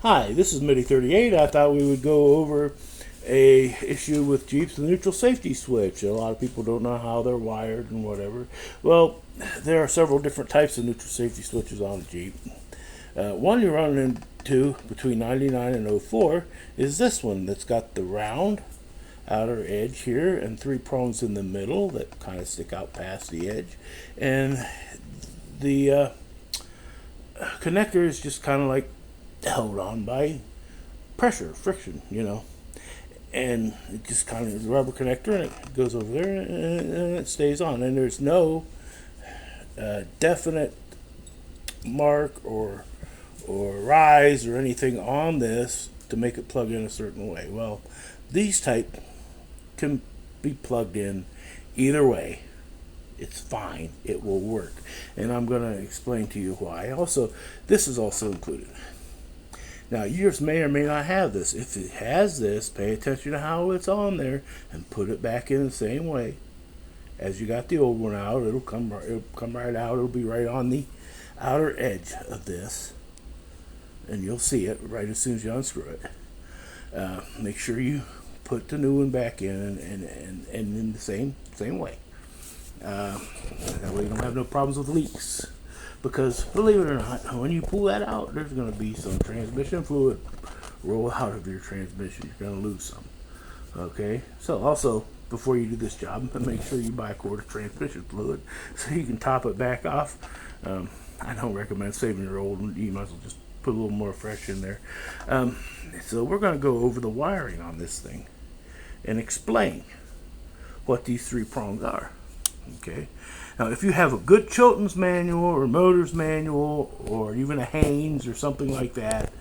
Hi, this is Mitty38. I thought we would go over a issue with Jeeps, the neutral safety switch. A lot of people don't know how they're wired and whatever. Well, there are several different types of neutral safety switches on a Jeep. One you run into between 99 and 04 is this one that's got the round outer edge here and three prongs in the middle that kind of stick out past the edge. And the connector is just kind of like held on by pressure, friction, and it just kind of is a rubber connector, and it goes over there and it stays on. And there's no definite mark or rise or anything on this to make it plug in a certain way. Well, these type can be plugged in either way. It's fine. It will work. And I'm going to explain to you why. Also, this is also included. Now, yours may or may not have this. If it has this, pay attention to how it's on there and put it back in the same way as you got the old one out. It'll come right out. It'll be right on the outer edge of this, and you'll see it right as soon as you unscrew it. Make sure you put the new one back in and in the same way. That way you don't have no problems with leaks. Because, believe it or not, when you pull that out, there's going to be some transmission fluid roll out of your transmission. You're going to lose some. Okay? So, also, before you do this job, make sure you buy a quart of transmission fluid so you can top it back off. I don't recommend saving your old one. You might as well just put a little more fresh in there. So, we're going to go over the wiring on this thing and explain what these three prongs are. Okay? Now, if you have a good Chilton's manual or Motors manual or even a Haynes or something like that,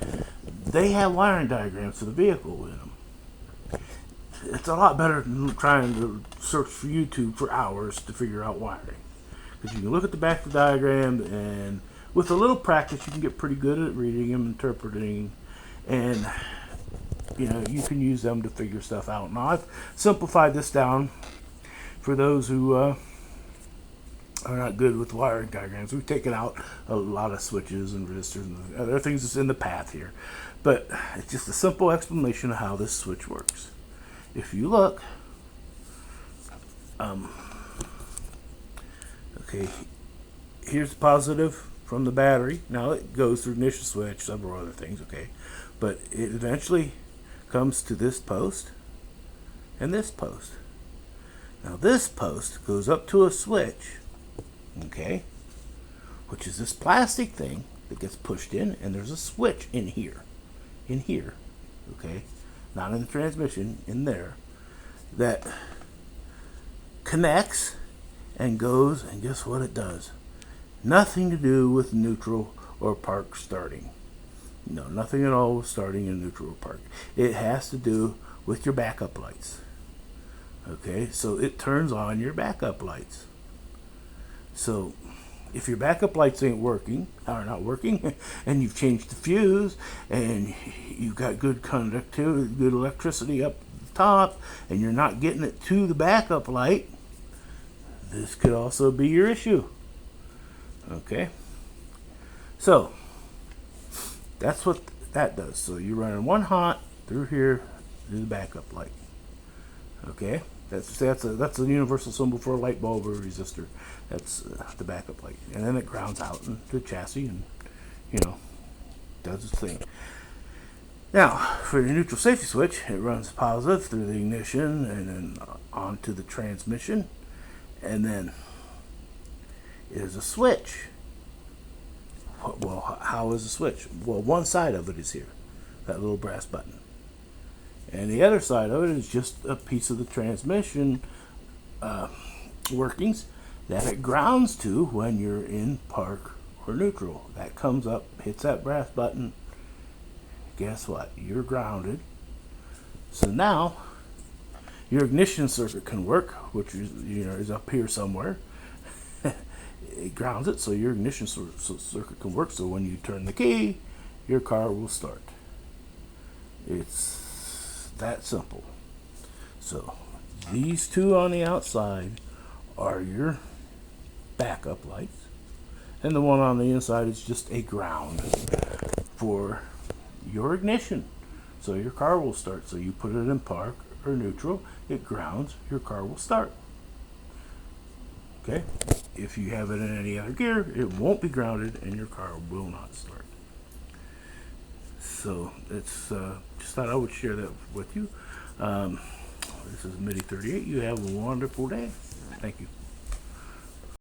they have wiring diagrams for the vehicle in them. It's a lot better than trying to search for YouTube for hours to figure out wiring. Because you can look at the back of the diagram, and with a little practice, you can get pretty good at reading them, interpreting, and you can use them to figure stuff out. Now, I've simplified this down for those who are not good with wiring diagrams. We've taken out a lot of switches and resistors and other things that's in the path here. But it's just a simple explanation of how this switch works. If you look, okay, here's the positive from the battery. Now it goes through ignition switch, several other things, okay. But it eventually comes to this post and this post. Now this post goes up to a switch, okay, which is this plastic thing that gets pushed in, and there's a switch in here, okay, not in the transmission, in there, that connects and goes, and guess what it does? Nothing to do with neutral or park starting. No, nothing at all with starting in neutral or park. It has to do with your backup lights. Okay, so it turns on your backup lights. So, if your backup lights ain't working, or not working, and you've changed the fuse, and you've got good conductivity, good electricity up the top, and you're not getting it to the backup light, this could also be your issue. Okay? So, that's what that does. So, you're running one hot through here to the backup light. Okay? That's a universal symbol for a light bulb or a resistor. That's the backup light. And then it grounds out into the chassis and, does its thing. Now, for the neutral safety switch, it runs positive through the ignition and then onto the transmission. And then there's a switch. Well, how is the switch? Well, one side of it is here, that little brass button. And the other side of it is just a piece of the transmission workings that it grounds to when you're in park or neutral. That comes up, hits that brass button. Guess what? You're grounded. So now your ignition circuit can work, which is up here somewhere. It grounds it so your ignition circuit can work. So when you turn the key, your car will start. It's that simple. So these two on the outside are your backup lights, and the one on the inside is just a ground for your ignition. So your car will start. So you put it in park or neutral, it grounds, your car will start. Okay? If you have it in any other gear, it won't be grounded and your car will not start. So it's just thought I would share that with you. This is MIDI 38. You have a wonderful day. Thank you.